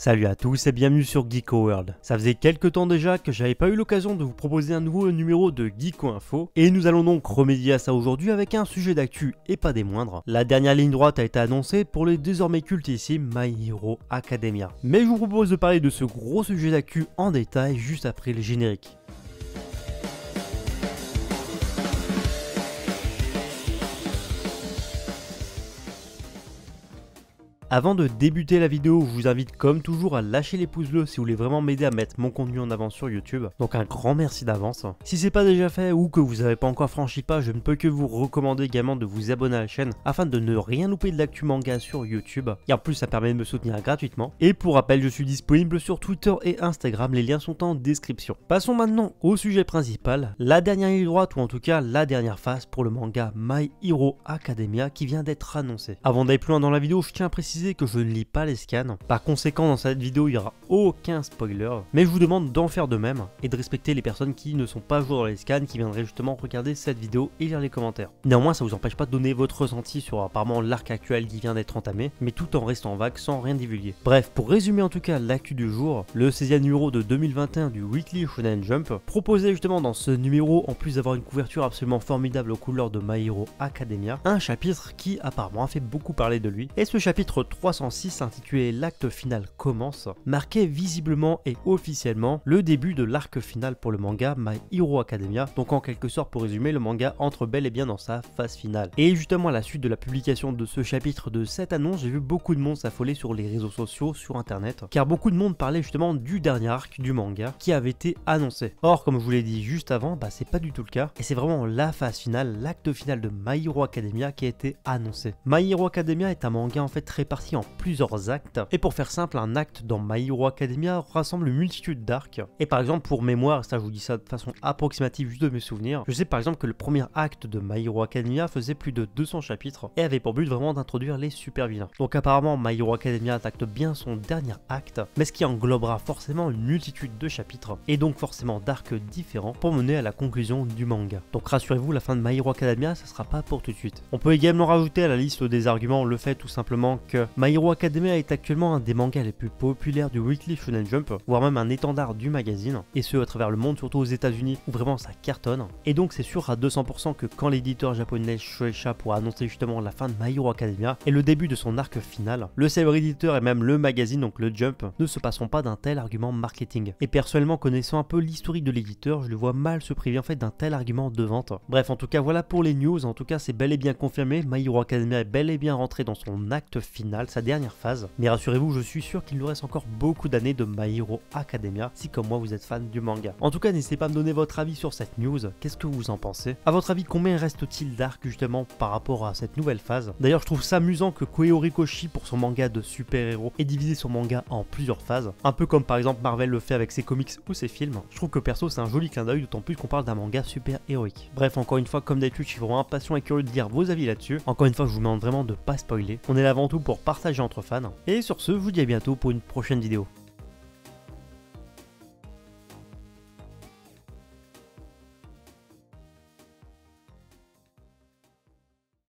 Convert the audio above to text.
Salut à tous et bienvenue sur Geeko World. Ça faisait quelques temps déjà que j'avais pas eu l'occasion de vous proposer un nouveau numéro de Geeko Info et nous allons donc remédier à ça aujourd'hui avec un sujet d'actu et pas des moindres. La dernière ligne droite a été annoncée pour les désormais cultissime My Hero Academia. Mais je vous propose de parler de ce gros sujet d'actu en détail juste après le générique. Avant de débuter la vidéo, je vous invite comme toujours à lâcher les pouces bleus si vous voulez vraiment m'aider à mettre mon contenu en avant sur YouTube. Donc un grand merci d'avance. Si c'est pas déjà fait ou que vous n'avez pas encore franchi pas, je ne peux que vous recommander également de vous abonner à la chaîne afin de ne rien louper de l'actu manga sur YouTube. Et en plus ça permet de me soutenir gratuitement. Et pour rappel, je suis disponible sur Twitter et Instagram, les liens sont en description. Passons maintenant au sujet principal, la dernière ligne droite ou en tout cas la dernière phase pour le manga My Hero Academia qui vient d'être annoncé. Avant d'aller plus loin dans la vidéo, je tiens à préciser que je ne lis pas les scans. Par conséquent, dans cette vidéo, il n'y aura aucun spoiler. Mais je vous demande d'en faire de même et de respecter les personnes qui ne sont pas jouées dans les scans, qui viendraient justement regarder cette vidéo et lire les commentaires. Néanmoins, ça ne vous empêche pas de donner votre ressenti sur apparemment l'arc actuel qui vient d'être entamé, mais tout en restant vague sans rien divulguer. Bref, pour résumer en tout cas l'actu du jour, le 16e numéro de 2021 du Weekly Shonen Jump proposait justement dans ce numéro, en plus d'avoir une couverture absolument formidable aux couleurs de My Hero Academia, un chapitre qui apparemment a fait beaucoup parler de lui. Et ce chapitre 306 intitulé L'acte final commence marquait visiblement et officiellement le début de l'arc final pour le manga My Hero Academia. Donc en quelque sorte, pour résumer, le manga entre bel et bien dans sa phase finale. Et justement à la suite de la publication de ce chapitre, de cette annonce, j'ai vu beaucoup de monde s'affoler sur les réseaux sociaux, sur internet, car beaucoup de monde parlait justement du dernier arc du manga qui avait été annoncé. Or comme je vous l'ai dit juste avant, c'est pas du tout le cas et c'est vraiment la phase finale, l'acte final de My Hero Academia qui a été annoncé. My Hero Academia est un manga en fait réparti en plusieurs actes, et pour faire simple, un acte dans My Hero Academia rassemble une multitude d'arcs. Et par exemple, pour mémoire, ça je vous dis ça de façon approximative juste de mes souvenirs, je sais par exemple que le premier acte de My Hero Academia faisait plus de 200 chapitres et avait pour but vraiment d'introduire les super vilains. Donc apparemment My Hero Academia attaque bien son dernier acte, mais ce qui englobera forcément une multitude de chapitres et donc forcément d'arcs différents pour mener à la conclusion du manga. Donc rassurez-vous, la fin de My Hero Academia ça sera pas pour tout de suite. On peut également rajouter à la liste des arguments le fait tout simplement que My Hero Academia est actuellement un des mangas les plus populaires du Weekly Shonen Jump, voire même un étendard du magazine, et ce à travers le monde, surtout aux États-Unis où vraiment ça cartonne. Et donc c'est sûr à 200% que quand l'éditeur japonais Shueisha pourra annoncer justement la fin de My Hero Academia et le début de son arc final, le célèbre éditeur et même le magazine, donc le Jump, ne se passeront pas d'un tel argument marketing. Et personnellement, connaissant un peu l'historique de l'éditeur, je le vois mal se priver en fait d'un tel argument de vente. Bref, en tout cas voilà pour les news, en tout cas c'est bel et bien confirmé, My Hero Academia est bel et bien rentré dans son acte final, sa dernière phase. Mais rassurez-vous, je suis sûr qu'il nous reste encore beaucoup d'années de My Hero Academia si comme moi vous êtes fan du manga. En tout cas, n'hésitez pas à me donner votre avis sur cette news, qu'est-ce que vous en pensez? A votre avis, combien reste-t-il d'arcs justement par rapport à cette nouvelle phase? D'ailleurs, je trouve ça amusant que Koei Horikoshi pour son manga de super-héros ait divisé son manga en plusieurs phases, un peu comme par exemple Marvel le fait avec ses comics ou ses films. Je trouve que perso c'est un joli clin d'œil, d'autant plus qu'on parle d'un manga super-héroïque. Bref, encore une fois, comme d'habitude, je suis vraiment impatient et curieux de lire vos avis là-dessus. Encore une fois, je vous demande vraiment de pas spoiler. On est là avant tout pour partager entre fans. Et sur ce, je vous dis à bientôt pour une prochaine vidéo.